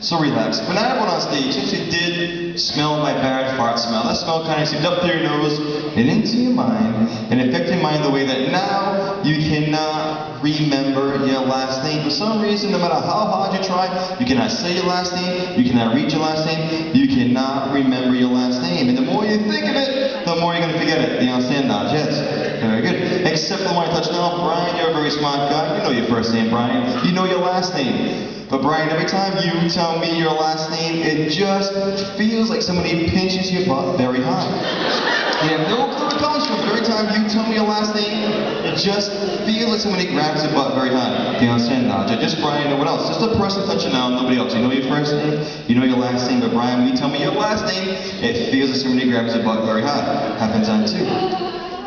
So relax. When I went on stage, since you did smell my bad fart smell, that smell kind of seeped up through your nose and into your mind, and affected your mind the way that now you cannot remember your last name. For some reason, no matter how hard you try, you cannot say your last name, you cannot read your last name, you cannot remember your last name. And the more you think of it, the more you're going to forget it. Do you understand now? Yes. Very good. Except for the one I touched now, Brian, you're a very smart guy. You know your first name, Brian. You know your last name. But Brian, every time you tell me your last name, it just feels like somebody pinches your butt very hard. You have no clue where it comes from. Every time you tell me your last name, it just feels like somebody grabs your butt very hard. Do you understand now? Just Brian, no one else. Just the person touching now, nobody else. You know your first name, you know your last name, but Brian, when you tell me your last name, it feels like somebody grabs your butt very hard. Happens on two.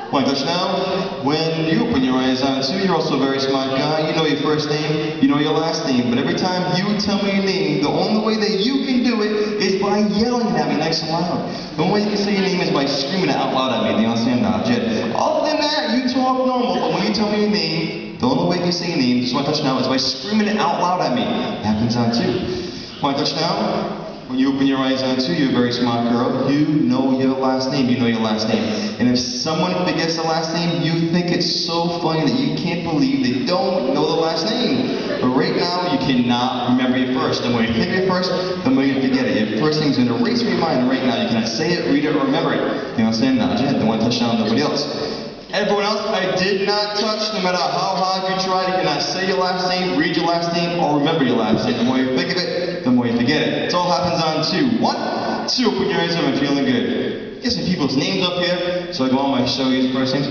One touch now. When you open your eyes on two, you're also a very smart guy. You know your first name, you know your last name. But every time you tell me your name, the only way that you can do it is by yelling at me nice and loud. The only way you can say your name is by screaming it out loud at me. Do you understand now, Jed? Other than that, you talk normal. But when you tell me your name, the only way you can say your name, just one touch now, is by screaming it out loud at me. It happens on two. One touch now. When you open your eyes on two, you're a very smart girl. You know your last name. You know your last name. And if someone forgets the last name, you think it's so funny that you can't believe they don't know the last name. But right now, you cannot remember your first. The more you think of your first, the more you forget it. Your first thing is going to erase from your mind right now. You cannot say it, read it, or remember it. You know what I'm saying? Now, Jed, the one touchdown, nobody else. Everyone else, I did not touch. No matter how hard you try, you cannot say your last name, read your last name, or remember your last name. The more you think of it, the more you forget it. It all happens on two. 1, 2, open your eyes up and feeling good. Get some people's names up here, so I go on my show, use first names.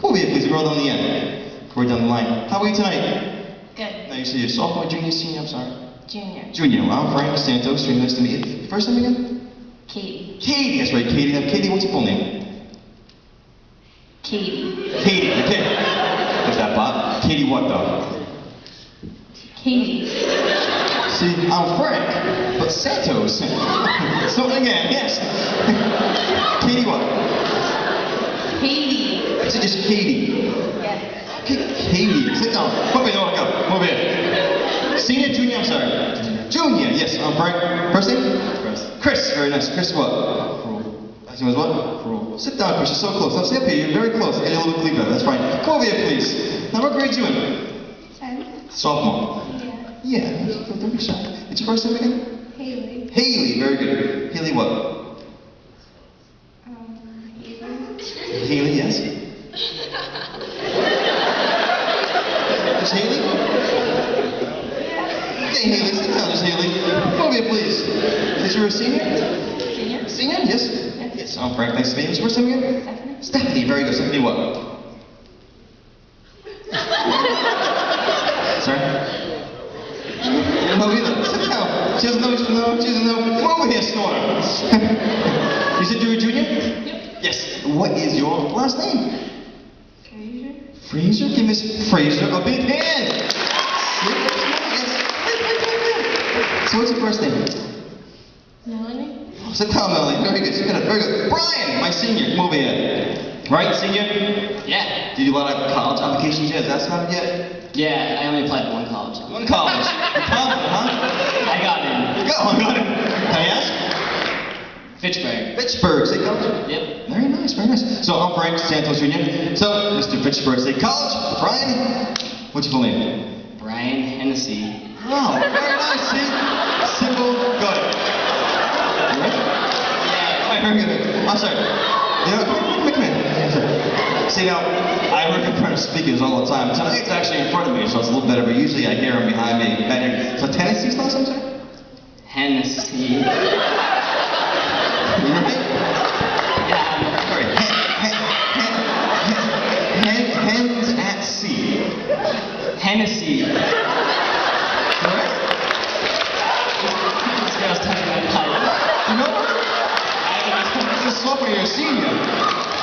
Come over here, please. Roll down the end. Roll down the line. How are you tonight? Good. Now you say you're sophomore, junior, senior, I'm sorry. Junior. Junior. Well, I'm Frank Santos Jr. Nice to meet you. First name again? Katie. Katie. That's right, Katie. Now, Katie, what's your full name? Katie. Katie, okay. What's that, Bob? Katie what, though? Katie. See, I'm Frank, but Santos. So again, yes. Katie what? Katie. I said just Katie. Yes. Okay, Katie. Sit down. Move here, go. Move here. Senior, junior, I'm sorry. Junior, yes, I'm Frank. First name? Chris. Very nice. Chris what? Last name was what? Cruel. Sit down, Chris. You're so close. Now sit up here. You're very close. Get a little bit cleaner. That's fine. Come over here, please. Now, what grade you in? 10th. Sophomore. Yeah. Yeah. Don't be shy. What's your first name again? Haley. Haley. Very good. Haley what? Haley. Haley, yes. Just Haley? Okay, Haley. Sit down, just Haley. Come over here, please. Is you a senior? Senior. Senior? Yes. Yes, I'm Frank. Nice to meet you. What's your first name again? Stephanie. Stephanie. Very good. Stephanie what? Sorry? No, either. Sit down. She doesn't know. She doesn't know. She doesn't know. Come over here, Snorter. You said you were a junior? Yep. Yes. What is your last name? Fraser. Fraser? Give Miss Fraser a big hand. So what's your first name? Melanie. Oh, sit down, Melanie. Very good. Sit down. Very good. Brian, my senior. Come over here. Right, senior? Yeah. Did you do a lot of college applications yet? Has that started yet? Yeah, I only applied to one college. One college. College, huh? I got in. Got it. Can I ask? Fitchburg. Fitchburg State College? Yep. Very nice, very nice. So I'm Frank Santos Jr. So, Mr. Fitchburg State College. Brian, what's your full name? Brian Hennessy. Oh, very nice. See? Simple. Got it. You ready? Yeah. All right, very good. I'm sorry. You know, come here. See, now, I work in front of speakers all the time. Tonight it's actually in front of me, so it's a little better, but usually I hear them behind me. Back here. So Tennessee's last name, sir? Hennessy. You ready? Yeah. Sorry. Hens at sea. Hennessy. Correct? This girl's touching my pipe. You know what? This is sophomore, you're a senior.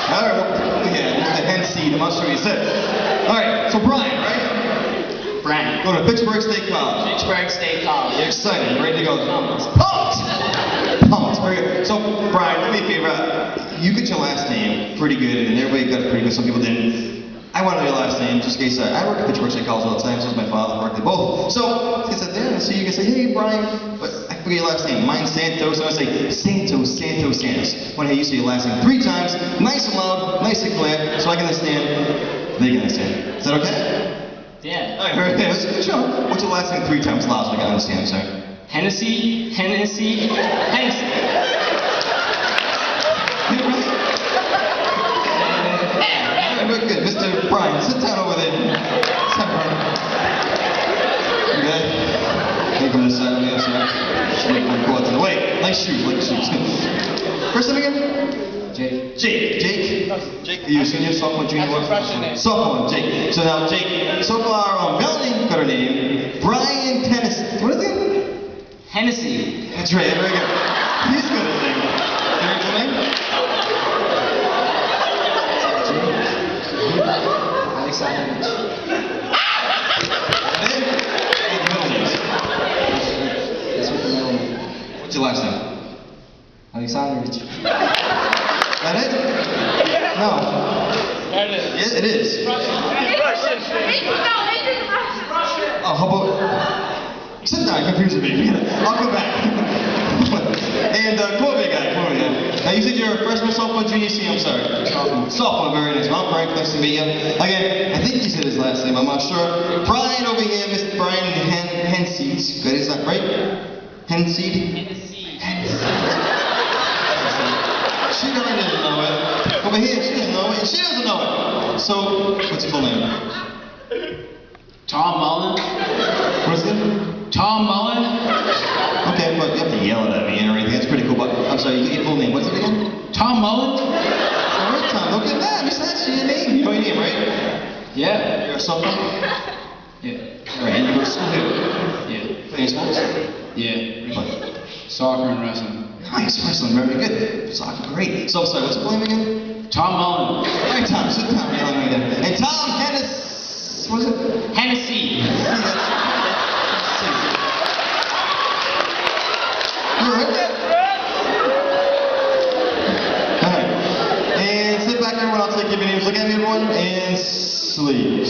Alright, well, yeah, this is the hen seed. I'm not sure what you said. Alright, so Brian, right? Brian. Go to Pittsburgh State College. Fitchburg State College. You're excited, you're ready to go. Pumped. Pumped! Pumped, very good. So, Brian, do me a favor. You get your last name pretty good, and everybody got it pretty good. Some people didn't. I want to know your last name, just in case I work at Pittsburgh State College all the time, so does my father, work there both. So, I said there, so you can say, hey, Brian, but I Look at your last name. Mine's Santos. So I say Santos, Santos, Santos. I want to hear you say your last name 3 times, nice and loud, nice and clear, so I can understand, they can understand. Is that okay? Yeah. All right, very good. Let's good show. What's your last name 3 times loud so I can understand, sir? Hennessy, Hennessy, Hennessy. Yeah, really? All right, very good. Mr. Brian, sit down over there. Sit down, Brian. You good? Can't go to the side of me, I'm sorry. Go out to the way. Nice shoes, like shoes. First name again? Jake. Jake. Jake, are you a senior, sophomore, junior? That's a freshman name. Sophomore, Jake. So now, Jake, so far, Melanie got her name. Brian Tennessee. What is it? Hennessy. That's right, very good. He's good at name. Your name? Alexander. That's what the middle name. What's your last name? Alexandrovich. That it? No. There it is. Yes, it is. Oh, how about... Sit down, confusing me. I'll come back. And come over here, guy. Come over here. Now, you said you're a freshman, sophomore, junior, senior. I'm sorry. Sophomore, very nice. Well, Frank, nice to meet you. Again, I think he said his last name. I'm not sure. Brian over here, Mr. Brian Henseed. Good, is that right? Henseed? She really didn't know it. Over here, she didn't know it, and she doesn't know it. So, what's your full name? Tom Mullen. What is it? Tom Mullen. Okay, but you have to yell it at me and everything. That's pretty cool. But I'm sorry, you get your full name. What's it again? Tom Mullen. All right, Tom. Look at that. That's your name. You know your name, right? Yeah. You're a sophomore. Yeah. All right, and you go to school here. Yeah. Playing sports. Yeah. What? Soccer and wrestling. Nice, wrestling. Very good. Soccer, great. So I'm sorry. What's your full name again? Tom Mullen. All right, Tom. Sit down. Yell at me again. And Tom Hennessy. What is it? Hennessy. You're right. Alright. And sit back, everyone. I'll take your names. Look at me, everyone. And sleep.